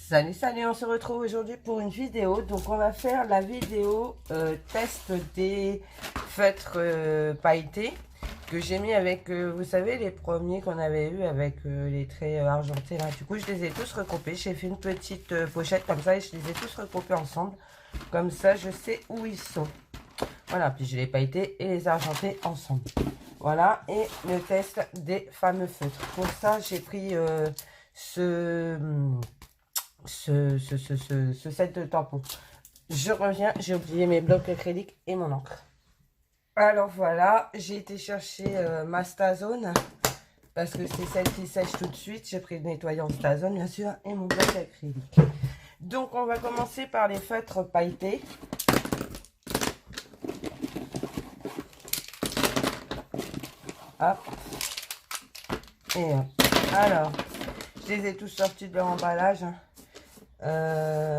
Salut, salut, on se retrouve aujourd'hui pour une vidéo. Donc on va faire la vidéo test des feutres pailletés que j'ai mis avec, vous savez, les premiers qu'on avait eu avec les traits argentés là. Du coup, je les ai tous recoupés. J'ai fait une petite pochette comme ça et je les ai tous recoupés ensemble. Comme ça, je sais où ils sont. Voilà, puis j'ai les pailletés et les argentés ensemble. Voilà, et le test des fameux feutres. Pour ça, j'ai pris ce set de tampons. Je reviens, j'ai oublié mes blocs acryliques et mon encre. Alors voilà, j'ai été chercher ma Stazone parce que c'est celle qui sèche tout de suite. J'ai pris le nettoyant Stazone bien sûr et mon bloc acrylique. Donc on va commencer par les feutres pailletés. Hop. Et alors, je les ai tous sortis de leur emballage.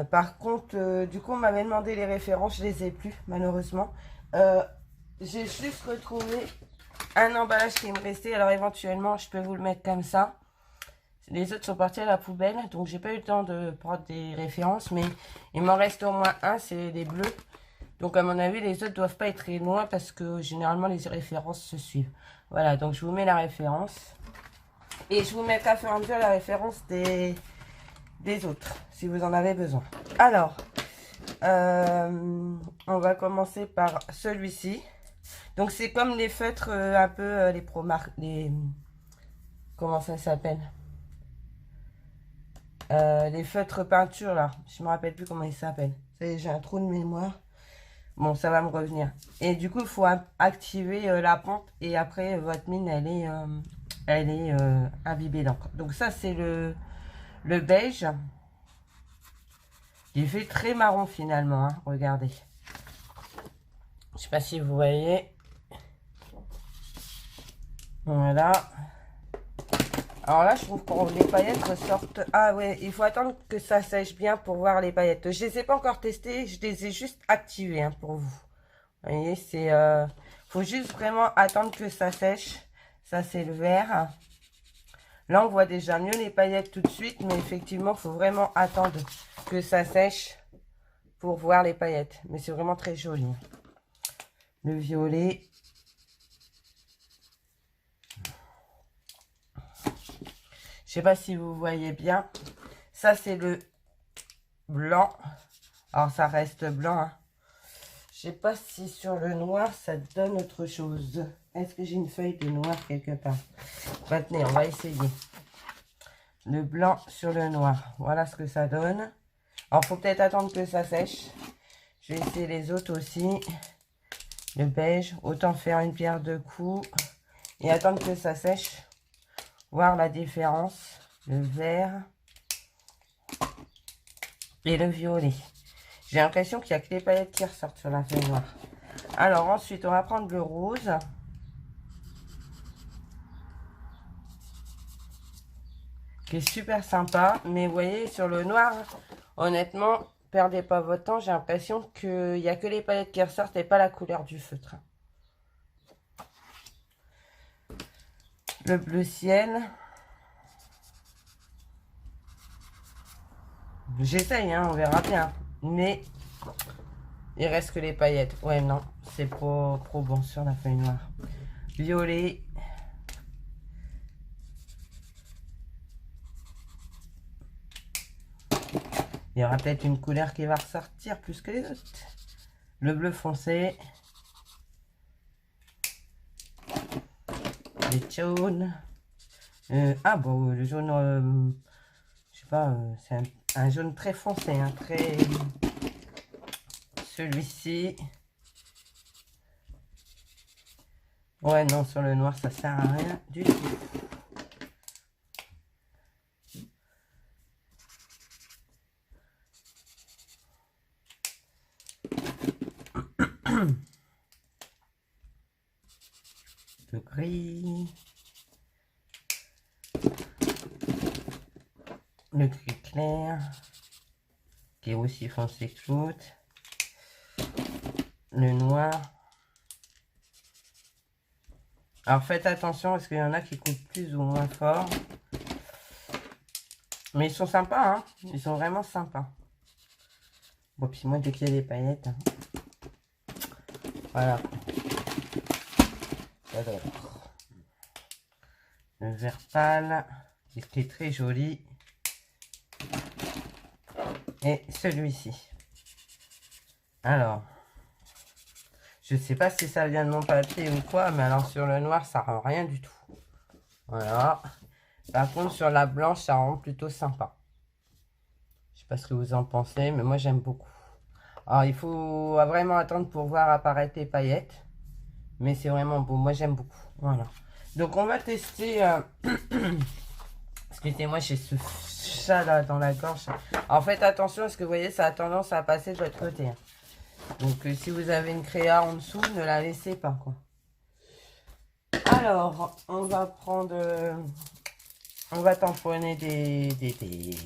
Par contre, du coup, on m'avait demandé les références, je les ai plus, malheureusement. J'ai juste retrouvé un emballage qui me restait, alors éventuellement, je peux vous le mettre comme ça. Les autres sont partis à la poubelle, donc j'ai pas eu le temps de prendre des références, mais il m'en reste au moins un, c'est les bleus. Donc à mon avis, les autres doivent pas être très loin parce que généralement, les références se suivent. Voilà, donc je vous mets la référence. Et je vous mettrai à fur et à mesure la référence des autres, si vous en avez besoin. Alors, on va commencer par celui-ci. Donc, c'est comme les feutres un peu les Promark, les... Comment ça s'appelle, les feutres peinture, là. Je me rappelle plus comment ils s'appellent. J'ai un trou de mémoire. Bon, ça va me revenir. Et du coup, il faut activer la pente. Et après, votre mine, elle est imbibée d'encre. Donc, ça, c'est le beige. Il fait très marron finalement, hein. Regardez. Je sais pas si vous voyez. Voilà. Alors là, je trouve que les paillettes ressortent. Ah ouais, il faut attendre que ça sèche bien pour voir les paillettes. Je les ai pas encore testées, je les ai juste activées hein, pour vous. Vous voyez, c'est... faut juste vraiment attendre que ça sèche. Ça, c'est le vert. Là, on voit déjà mieux les paillettes tout de suite, mais effectivement, il faut vraiment attendre que ça sèche pour voir les paillettes. Mais c'est vraiment très joli. Le violet. Je sais pas si vous voyez bien. Ça, c'est le blanc. Alors, ça reste blanc. Hein. Je sais pas si sur le noir, ça donne autre chose. Est-ce que j'ai une feuille de noir quelque part? Maintenant, on va essayer. Le blanc sur le noir. Voilà ce que ça donne. Alors, faut peut-être attendre que ça sèche. Je vais essayer les autres aussi. Le beige. Autant faire une pierre deux coups. Et attendre que ça sèche. Voir la différence. Le vert. Et le violet. J'ai l'impression qu'il n'y a que les paillettes qui ressortent sur la feuille noire. Alors ensuite, on va prendre le rose. Qui est super sympa. Mais vous voyez, sur le noir, honnêtement, perdez pas votre temps. J'ai l'impression qu'il n'y a que les paillettes qui ressortent et pas la couleur du feutre. Le bleu ciel. J'essaye, hein, on verra bien. Mais il reste que les paillettes. Ouais, non, c'est trop bon sur la feuille noire. Violet. Il y aura peut-être une couleur qui va ressortir plus que les autres. Le bleu foncé. Les jaunes. Ah bon, le jaune, je sais pas, c'est un jaune très foncé, hein, très... Celui-ci. Ouais, non, sur le noir, ça sert à rien du tout. Le gris. Le gris clair. Qui est aussi foncé que l'autre. Le noir. Alors faites attention parce qu'il y en a qui coupent plus ou moins fort. Mais ils sont sympas, hein. Ils sont vraiment sympas. Bon, puis moi, dès qu'il y a des paillettes, hein. Voilà. J'adore. Le vert pâle, qui est très joli. Et celui-ci. Alors, je sais pas si ça vient de mon papier ou quoi, mais alors sur le noir, ça rend rien du tout. Voilà. Par contre, sur la blanche, ça rend plutôt sympa. Je sais pas ce que vous en pensez, mais moi, j'aime beaucoup. Alors, il faut vraiment attendre pour voir apparaître les paillettes. Mais c'est vraiment beau. Moi, j'aime beaucoup. Voilà. Donc, on va tester... Excusez-moi, j'ai ce chat là dans la gorge. En fait, attention, parce que vous voyez, ça a tendance à passer de l'autre côté. Donc, si vous avez une créa en dessous, ne la laissez pas, quoi. Alors, on va prendre... on va tamponner des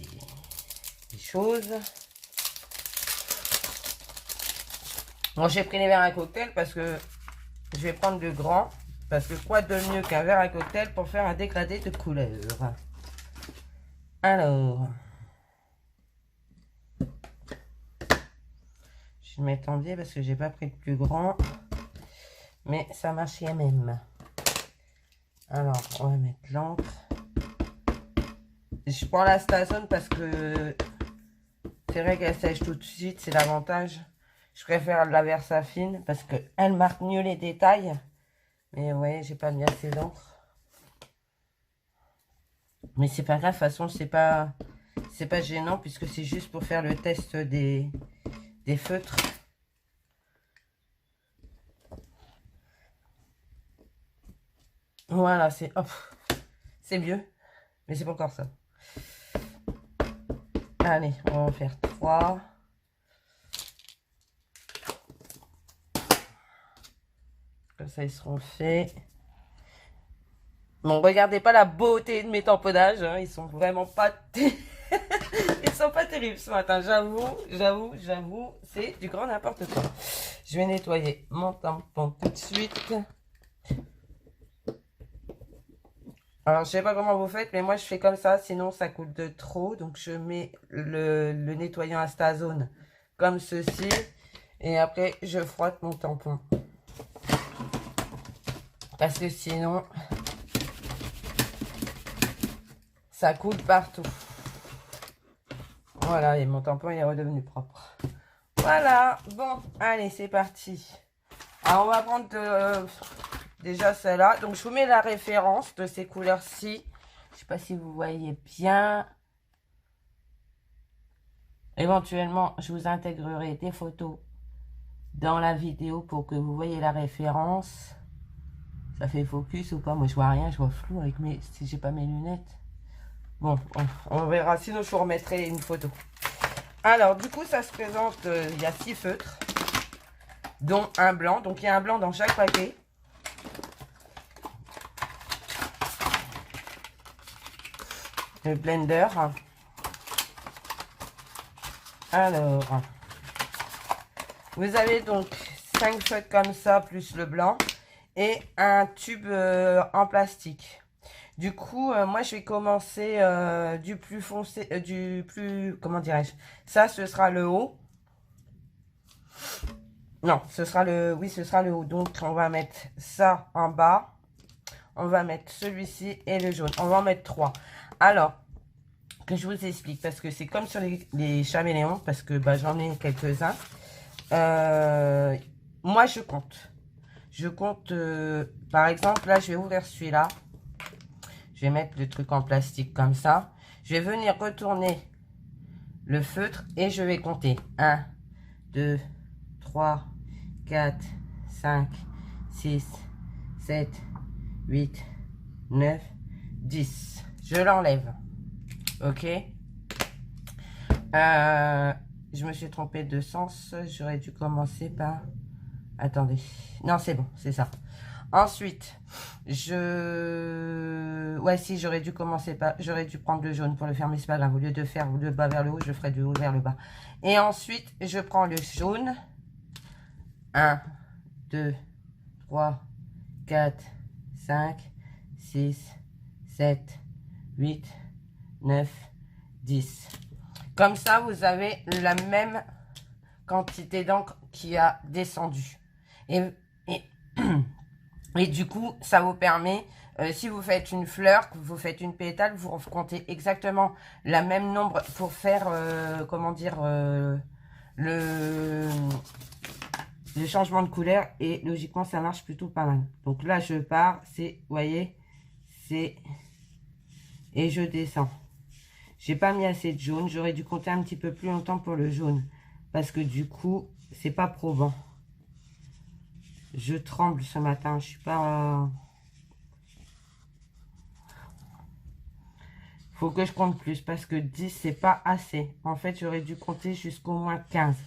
choses. Bon, j'ai pris les verres à cocktail parce que je vais prendre le grand. Parce que quoi de mieux qu'un verre à cocktail pour faire un dégradé de couleur. Alors, je vais mettre en biais parce que j'ai pas pris le plus grand. Mais ça marche quand même. Alors, on va mettre l'encre. Je prends la Stazone parce que c'est vrai qu'elle sèche tout de suite, c'est l'avantage. Je préfère la Versafine parce qu'elle marque mieux les détails. Mais ouais, j'ai pas mis assez d'encre. Mais c'est pas grave, de toute façon, c'est pas gênant puisque c'est juste pour faire le test des feutres. Voilà, c'est mieux. Mais c'est pas encore ça. Allez, on va en faire 3. Comme ça, ils seront faits. Bon, regardez pas la beauté de mes tamponnages. Hein. Ils sont vraiment pas... Ils sont pas terribles ce matin. J'avoue. C'est du grand n'importe quoi. Je vais nettoyer mon tampon tout de suite. Alors, je sais pas comment vous faites, mais moi, je fais comme ça. Sinon, ça coûte de trop. Donc, je mets le nettoyant Astazone comme ceci. Et après, je frotte mon tampon. Parce que sinon, ça coule partout. Voilà, et mon tampon est redevenu propre. Voilà, bon, allez, c'est parti. Alors, on va prendre déjà celle-là. Donc, je vous mets la référence de ces couleurs-ci. Je sais pas si vous voyez bien. Éventuellement, je vous intégrerai des photos dans la vidéo pour que vous voyez la référence. Ça fait focus ou pas? Moi, je vois rien, je vois flou avec si j'ai pas mes lunettes. Bon, on verra. Sinon, je vous remettrai une photo. Alors, du coup, ça se présente. Il y a 6 feutres, dont un blanc. Donc, il y a un blanc dans chaque paquet. Le blender. Alors, vous avez donc 5 feutres comme ça, plus le blanc. Et un tube en plastique. Du coup, moi, je vais commencer du plus foncé, comment dirais-je? Ça, ce sera le haut. Non, ce sera le haut. Donc, on va mettre ça en bas. On va mettre celui-ci et le jaune. On va en mettre 3. Alors, que je vous explique, parce que c'est comme sur les caméléons, parce que bah, j'en ai quelques-uns. Moi, je compte. Je compte, par exemple, là, je vais ouvrir celui-là. Je vais mettre le truc en plastique comme ça. Je vais venir retourner le feutre et je vais compter. 1, 2, 3, 4, 5, 6, 7, 8, 9, 10. Je l'enlève. Ok. Je me suis trompée de sens. J'aurais dû commencer par... Attendez. Non, c'est bon, c'est ça. Ensuite, ouais, si, j'aurais dû commencer par... J'aurais dû prendre le jaune pour le faire, mais c'est pas grave. Au lieu de faire le bas vers le haut, je ferai du haut vers le bas. Et ensuite, je prends le jaune. 1, 2, 3, 4, 5, 6, 7, 8, 9, 10. Comme ça, vous avez la même quantité d'encre qui a descendu. Et, et du coup, ça vous permet, si vous faites une fleur, que vous faites une pétale, vous comptez exactement la même nombre pour faire, comment dire, le changement de couleur. Et logiquement, ça marche plutôt pas mal. Donc là, je pars, c'est, vous voyez, c'est... Et je descends. J'ai pas mis assez de jaune. J'aurais dû compter un petit peu plus longtemps pour le jaune. Parce que du coup, c'est pas probant. Je tremble ce matin. Je suis pas... Faut que je compte plus. Parce que 10, c'est pas assez. En fait, j'aurais dû compter jusqu'au moins 15.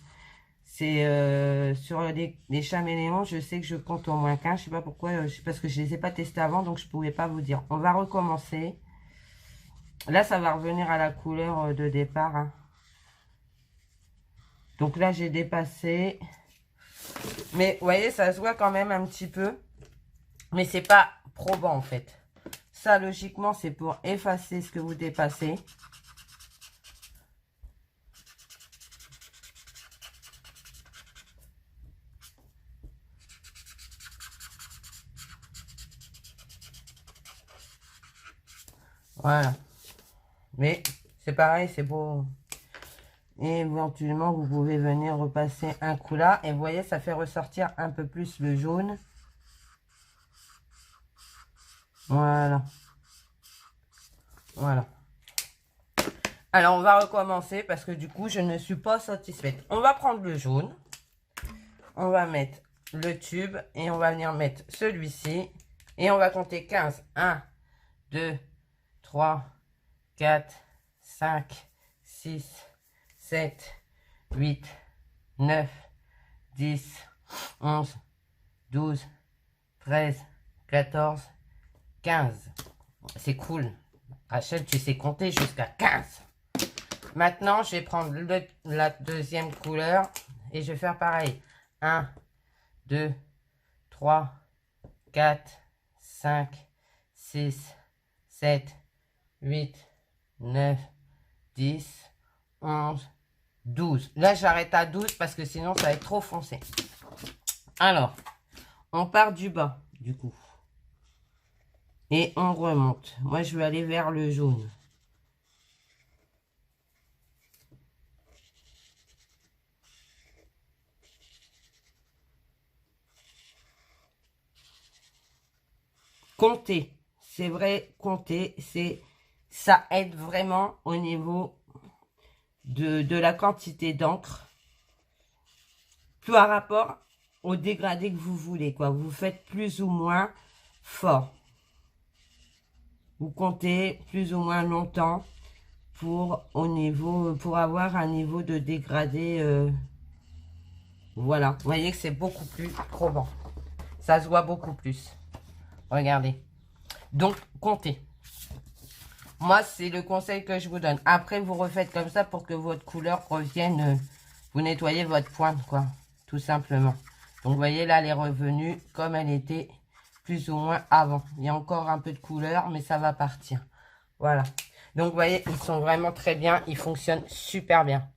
C'est sur les chaméléons, je sais que je compte au moins 15. Je sais pas pourquoi. Parce que je les ai pas testés avant. Donc, je pouvais pas vous dire. On va recommencer. Là, ça va revenir à la couleur de départ. Hein. Donc là, j'ai dépassé. Mais vous voyez, ça se voit quand même un petit peu. Mais c'est pas probant en fait. Ça, logiquement, c'est pour effacer ce que vous dépassez. Voilà. Mais c'est pareil, c'est beau. Et éventuellement, vous pouvez venir repasser un coup là. Et vous voyez, ça fait ressortir un peu plus le jaune. Voilà. Voilà. Alors, on va recommencer parce que du coup, je ne suis pas satisfaite. On va prendre le jaune. On va mettre le tube et on va venir mettre celui-ci. Et on va compter 15. 1, 2, 3, 4, 5, 6, 7, 8, 9, 10, 11, 12, 13, 14, 15. C'est cool. Rachel, tu sais compter jusqu'à 15. Maintenant, je vais prendre la deuxième couleur et je vais faire pareil. 1, 2, 3, 4, 5, 6, 7, 8, 9, 10, 11, 12. Là, j'arrête à 12 parce que sinon, ça va être trop foncé. Alors, on part du bas, du coup. Et on remonte. Moi, je vais aller vers le jaune. Compter. C'est vrai, compter, ça aide vraiment au niveau de la quantité d'encre. Par rapport au dégradé que vous voulez, quoi. Vous faites plus ou moins fort. Vous comptez plus ou moins longtemps pour avoir un niveau de dégradé. Voilà. Vous voyez que c'est beaucoup plus probant. Ça se voit beaucoup plus. Regardez. Donc, comptez. Moi, c'est le conseil que je vous donne. Après, vous refaites comme ça pour que votre couleur revienne. Vous nettoyez votre pointe, quoi. Tout simplement. Donc, vous voyez, là, elle est revenue comme elle était plus ou moins avant. Il y a encore un peu de couleur, mais ça va partir. Voilà. Donc, vous voyez, ils sont vraiment très bien. Ils fonctionnent super bien.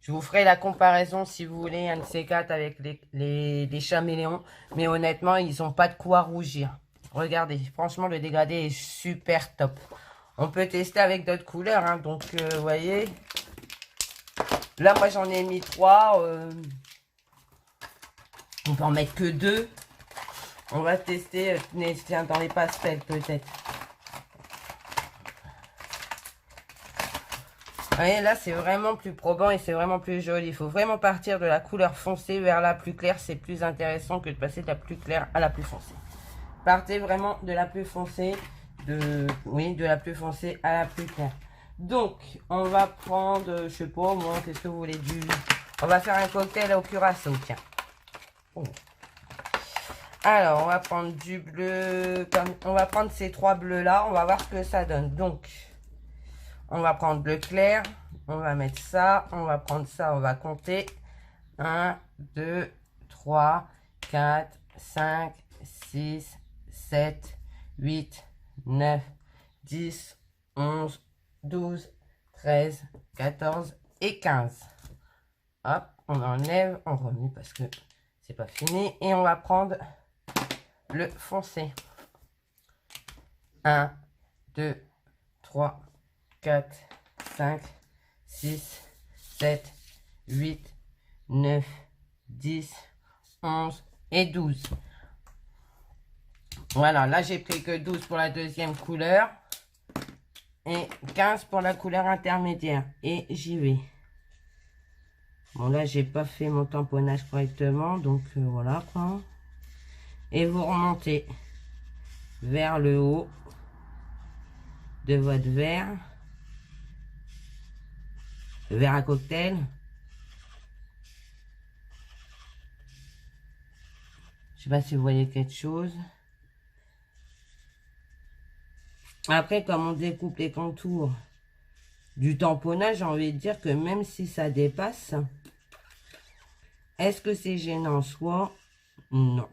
Je vous ferai la comparaison, si vous voulez, un de ces quatre avec les chaméléons. Mais honnêtement, ils n'ont pas de quoi rougir. Regardez, franchement, le dégradé est super top. On peut tester avec d'autres couleurs. Hein, donc, vous voyez, là, moi, j'en ai mis 3. On peut en mettre que 2. On va tester tiens, dans les pastels, peut-être. Vous voyez, là, c'est vraiment plus probant et c'est vraiment plus joli. Il faut vraiment partir de la couleur foncée vers la plus claire. C'est plus intéressant que de passer de la plus claire à la plus foncée. Partez vraiment de la plus foncée, de la plus foncée à la plus claire. Donc, on va prendre, je sais pas moi, qu'est-ce que vous voulez On va faire un cocktail au curaçao, tiens. Oh. Alors, on va prendre du bleu, on va prendre ces 3 bleus-là, on va voir ce que ça donne. Donc, on va prendre bleu clair, on va mettre ça, on va prendre ça, on va compter. 1, 2, 3, 4, 5, 6, 7, 8, 9, 10, 11, 12, 13, 14 et 15. Hop, on enlève, on remet parce que c'est pas fini. Et on va prendre le foncé. 1, 2, 3, 4, 5, 6, 7, 8, 9, 10, 11 et 12. Voilà, là j'ai pris que 12 pour la deuxième couleur et 15 pour la couleur intermédiaire. Et j'y vais. Bon, là j'ai pas fait mon tamponnage correctement, donc voilà quoi. Et vous remontez vers le haut de votre verre à cocktail. Je sais pas si vous voyez quelque chose. Après, comme on découpe les contours du tamponnage, j'ai envie de dire que même si ça dépasse, est-ce que c'est gênant en soi? Non.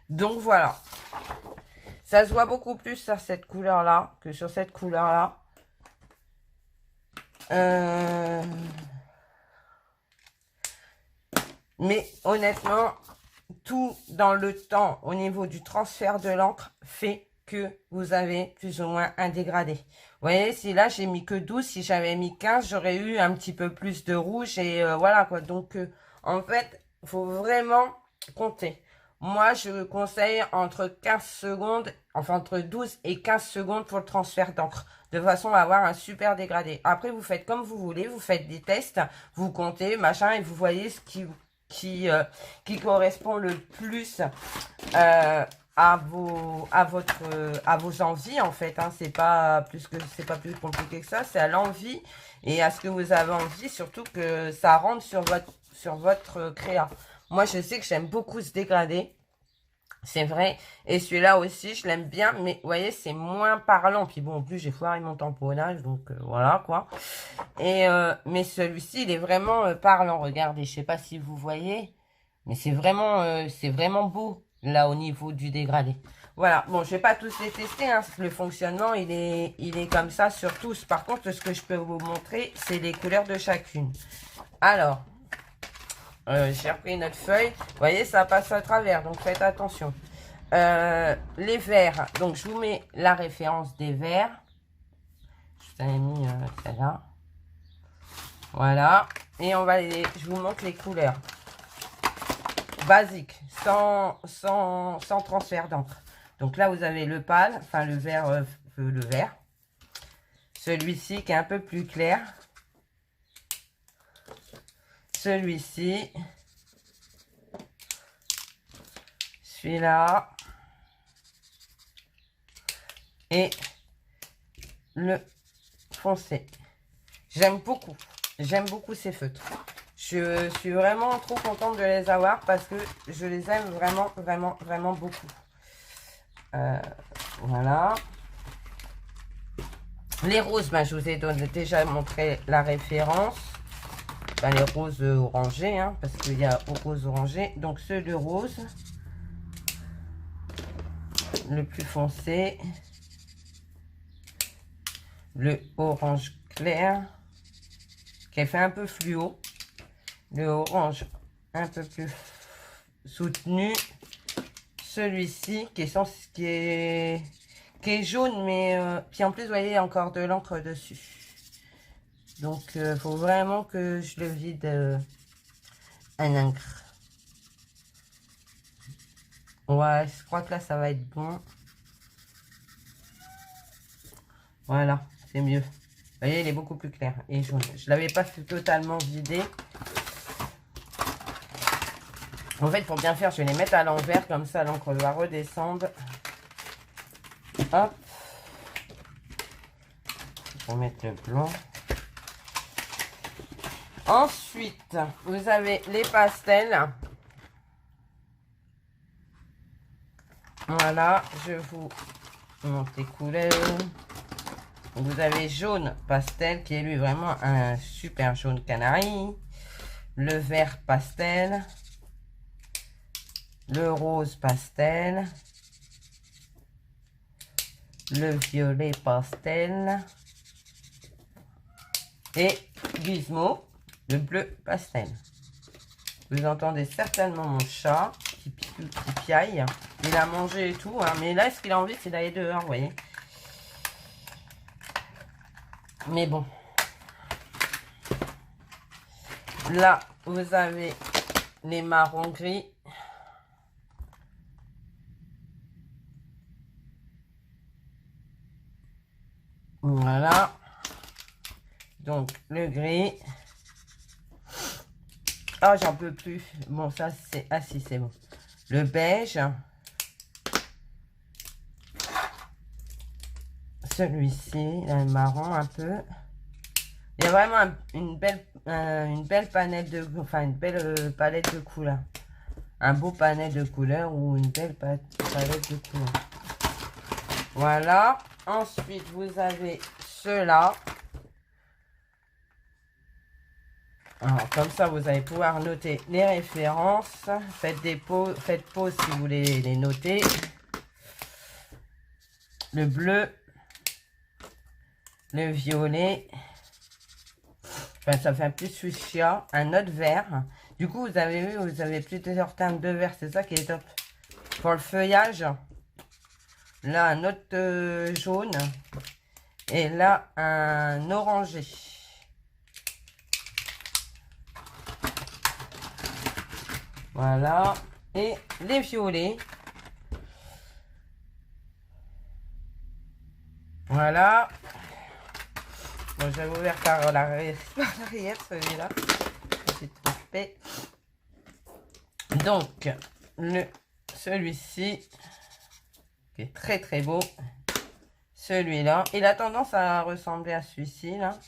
Donc voilà. Ça se voit beaucoup plus sur cette couleur-là que sur cette couleur-là. Mais honnêtement, tout dans le temps au niveau du transfert de l'encre fait que vous avez plus ou moins un dégradé. Vous voyez, si là j'ai mis que 12, si j'avais mis 15, j'aurais eu un petit peu plus de rouge et voilà quoi. Donc en fait, il faut vraiment compter. Moi, je conseille entre 15 secondes, enfin entre 12 et 15 secondes pour le transfert d'encre, de façon à avoir un super dégradé. Après, vous faites comme vous voulez, vous faites des tests, vous comptez, machin, et vous voyez ce qui correspond le plus à vos envies en fait, hein. C'est pas plus compliqué que ça, c'est à l'envie et à ce que vous avez envie, surtout que ça rentre sur votre créa. Moi je sais que j'aime beaucoup ce dégradé, c'est vrai, et celui-là aussi je l'aime bien, mais vous voyez c'est moins parlant, puis bon en plus j'ai foiré mon tamponnage, donc voilà quoi. Et mais celui-ci il est vraiment parlant, regardez, je sais pas si vous voyez, mais c'est vraiment beau là au niveau du dégradé. Voilà, bon je vais pas tous les tester, hein, le fonctionnement il est comme ça sur tous. Par contre ce que je peux vous montrer c'est les couleurs de chacune. Alors j'ai repris notre feuille, vous voyez ça passe à travers, donc faites attention. Les verts, donc je vous mets la référence des verts. Je vous avais mis celle-là. Voilà, et je vous montre les couleurs basiques, sans transfert d'encre. Donc là, vous avez le pâle, enfin le vert, celui-ci qui est un peu plus clair, celui-ci, celui-là, et le foncé. J'aime beaucoup ces feutres. Je suis vraiment trop contente de les avoir parce que je les aime vraiment beaucoup. Voilà. Les roses, ben, je vous ai déjà montré la référence. Ben, les roses orangés, hein, parce qu'il y a rose orangé. Donc ceux de rose, le plus foncé, le orange clair, qui fait un peu fluo. Le orange un peu plus soutenu, celui-ci qui est jaune, mais puis en plus vous voyez il y a encore de l'encre dessus, donc faut vraiment que je le vide un encre. Ouais, je crois que là ça va être bon. Voilà, c'est mieux. Vous voyez, il est beaucoup plus clair et jaune. Je l'avais pas fait totalement vidé. En fait, pour bien faire, je vais les mettre à l'envers, comme ça l'encre va redescendre. Hop. Je vais mettre le blanc. Ensuite, vous avez les pastels. Voilà, je vous montre les couleurs. Vous avez jaune pastel, qui est lui vraiment un super jaune canari. Le vert pastel. Le rose pastel, le violet pastel et Gizmo, le bleu pastel. Vous entendez certainement mon chat qui piaille. Il a mangé et tout, hein, mais là, ce qu'il a envie, c'est d'aller dehors, vous voyez. Mais bon. Là, vous avez les marrons gris. Voilà. Donc, le gris. Ah, j'en peux plus. Bon, ça, c'est... Ah, si, c'est bon. Le beige. Celui-ci, le marron un peu. Il y a vraiment une belle palette de... Enfin, une belle palette de couleurs. Un beau panel de couleurs ou une belle palette de couleurs. Voilà. Ensuite, vous avez ceux-là. Alors, comme ça, vous allez pouvoir noter les références. Faites pause si vous voulez les noter. Le bleu. Le violet. Enfin, ça fait un plus fuchsia. Un autre vert. Du coup, vous avez vu, vous avez plusieurs teintes de vert. C'est ça qui est top. Pour le feuillage. Là, un autre jaune. Et là, un orangé. Voilà. Et les violets. Voilà. Bon, je vais ouvrir par l'arrière celui-là. J'ai trompé. Donc, celui-ci, qui est très très beau. Celui-là. Il a tendance à ressembler à celui-ci, là.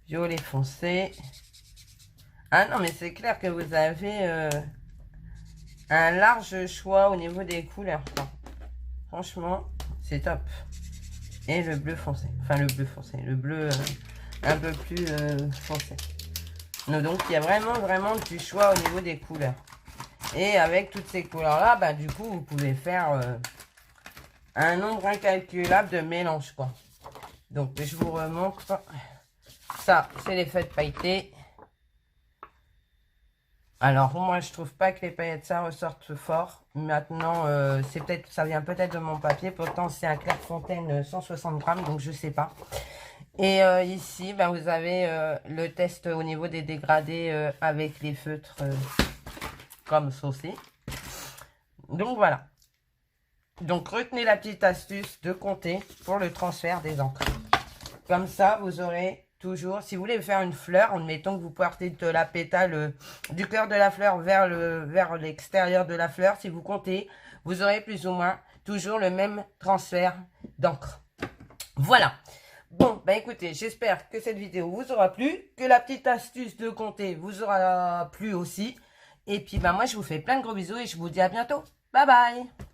Violet foncé. Ah non, mais c'est clair que vous avez un large choix au niveau des couleurs. Enfin, franchement, c'est top. Et le bleu foncé. Enfin, le bleu foncé. Le bleu un peu plus foncé. Donc, il y a vraiment du choix au niveau des couleurs. Et avec toutes ces couleurs-là, bah, du coup, vous pouvez faire un nombre incalculable de mélanges, quoi. Donc, je vous remontre. Ça, c'est les feuilles pailletées. Alors, moi, je trouve pas que les paillettes, ça ressortent fort. Maintenant, ça vient peut-être de mon papier. Pourtant, c'est un Clairefontaine 160 grammes, donc je sais pas. Et ici, ben, vous avez le test au niveau des dégradés avec les feutres comme ceci. Donc, voilà. Donc, retenez la petite astuce de compter pour le transfert des encres. Comme ça, vous aurez... Toujours, si vous voulez faire une fleur, admettons que vous partez de la pétale du cœur de la fleur vers l'extérieur de la fleur, si vous comptez, vous aurez plus ou moins toujours le même transfert d'encre. Voilà. Bon, ben écoutez, j'espère que cette vidéo vous aura plu, que la petite astuce de compter vous aura plu aussi. Et puis, ben moi, je vous fais plein de gros bisous et je vous dis à bientôt. Bye bye.